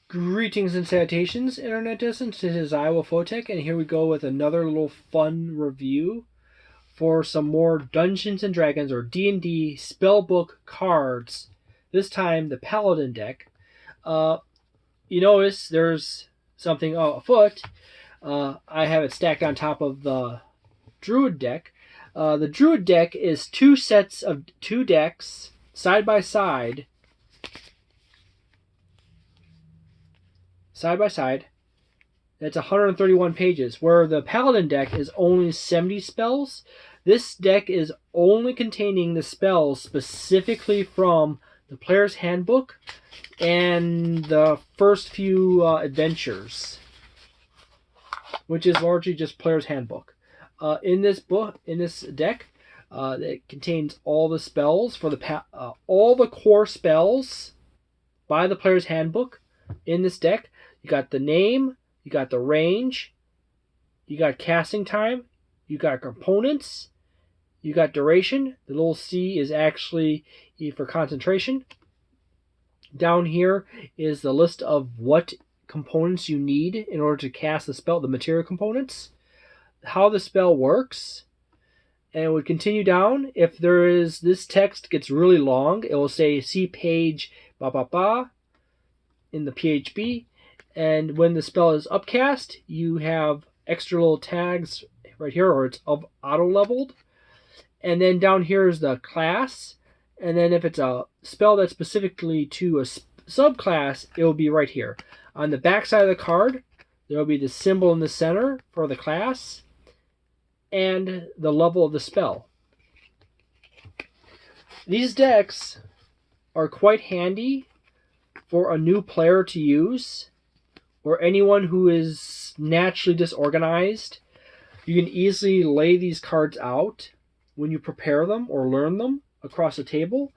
Greetings and salutations, Internet Distance. This is Wolfphototech, and here we go with another little fun review for some more Dungeons & Dragons or D&D Spellbook cards. This time, the Paladin deck. You notice there's something afoot. I have it stacked on top of the Druid deck. The Druid deck is two sets of two decks, side by side. Side by side. That's 131 pages, where the Paladin deck is only 70 spells. This deck is only containing the spells specifically from the player's handbook and the first few adventures, which is largely just player's handbook. In this deck, it contains all the spells for all the core spells by the player's handbook. In this deck, you got the name, you got the range, you got casting time, you got components, you got duration. The little C is actually for concentration. Down here is the list of what components you need in order to cast the spell, the material components, how the spell works, and it would continue down. If this text gets really long, it will say see page ba ba ba in the PHB. And when the spell is upcast, you have extra little tags right here, or it's auto-leveled. And then down here is the class. And then if it's a spell that's specifically to a subclass, it will be right here. On the back side of the card, there will be the symbol in the center for the class and the level of the spell. These decks are quite handy for a new player to use, or anyone who is naturally disorganized. You can easily lay these cards out when you prepare them or learn them across the table.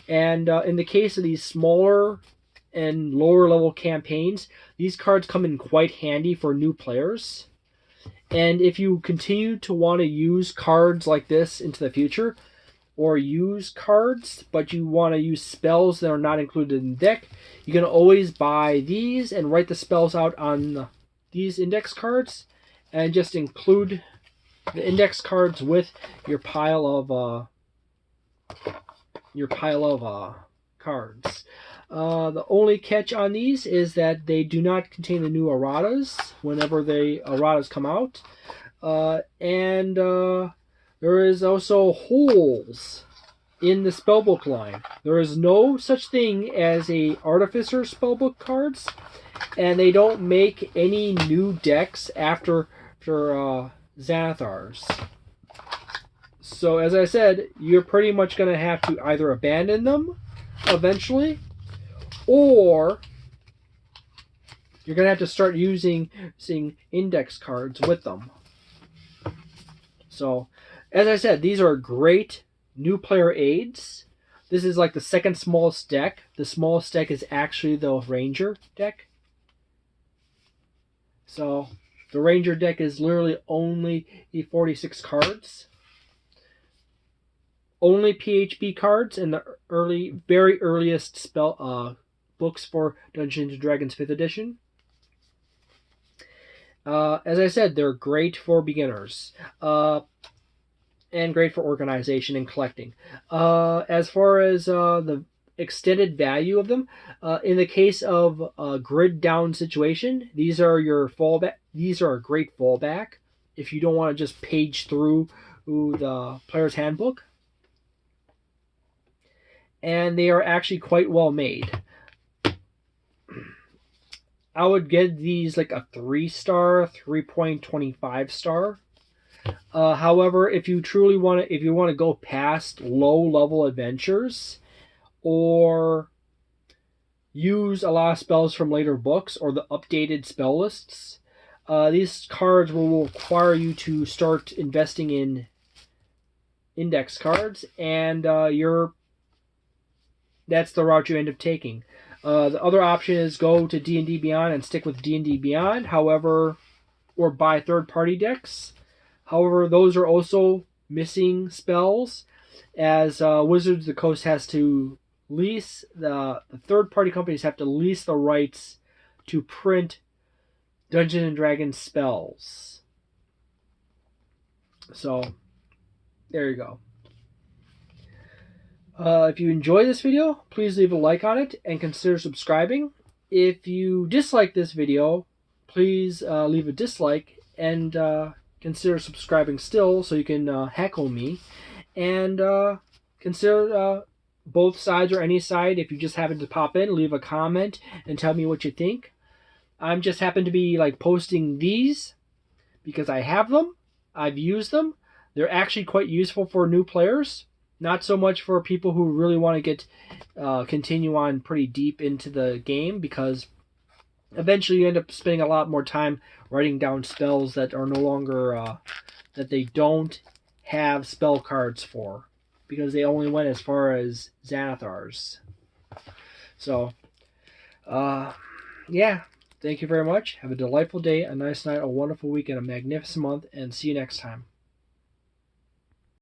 And in the case of these smaller and lower level campaigns, these cards come in quite handy for new players. And if you continue to want to use cards like this into the future, or use cards, but you want to use spells that are not included in the deck, you can always buy these and write the spells out on these index cards, and just include the index cards with your pile of cards. The only catch on these is that they do not contain the new erratas whenever the erratas come out, and there is also holes in the spellbook line. There is no such thing as a Artificer spellbook cards, and they don't make any new decks after Xanathars. So as I said, you're pretty much going to have to either abandon them eventually, or you're going to have to start using index cards with them. So, as I said, these are great new player aids. This is like the second smallest deck. The smallest deck is actually the Ranger deck. So, the Ranger deck is literally only 46 cards. Only PHB cards in the very earliest spell books for Dungeons & Dragons 5th edition. As I said, they're great for beginners. And great for organization and collecting. As far as the extended value of them, in the case of a grid down situation, these are your fallback. These are a great fallback if you don't want to just page through the player's handbook. And they are actually quite well made. I would give these like a 3-star, 3.25 star. However, if you truly want to go past low-level adventures, or use a lot of spells from later books or the updated spell lists, these cards will require you to start investing in index cards, and that's the route you end up taking. The other option is go to D&D Beyond and stick with D&D Beyond, however, or buy third-party decks. However, those are also missing spells, as Wizards of the Coast has to lease, the third-party companies have to lease the rights to print Dungeons and Dragons spells. So, there you go. If you enjoy this video, please leave a like on it and consider subscribing. If you dislike this video, please leave a dislike and consider subscribing still so you can heckle me. And consider both sides or any side. If you just happen to pop in, leave a comment and tell me what you think. I'm just happen to be like posting these because I have them. I've used them. They're actually quite useful for new players. Not so much for people who really want to get continue on pretty deep into the game, because eventually you end up spending a lot more time writing down spells that are no longer that they don't have spell cards for, because they only went as far as Xanathars. So, yeah. Thank you very much. Have a delightful day, a nice night, a wonderful week, and a magnificent month, and see you next time.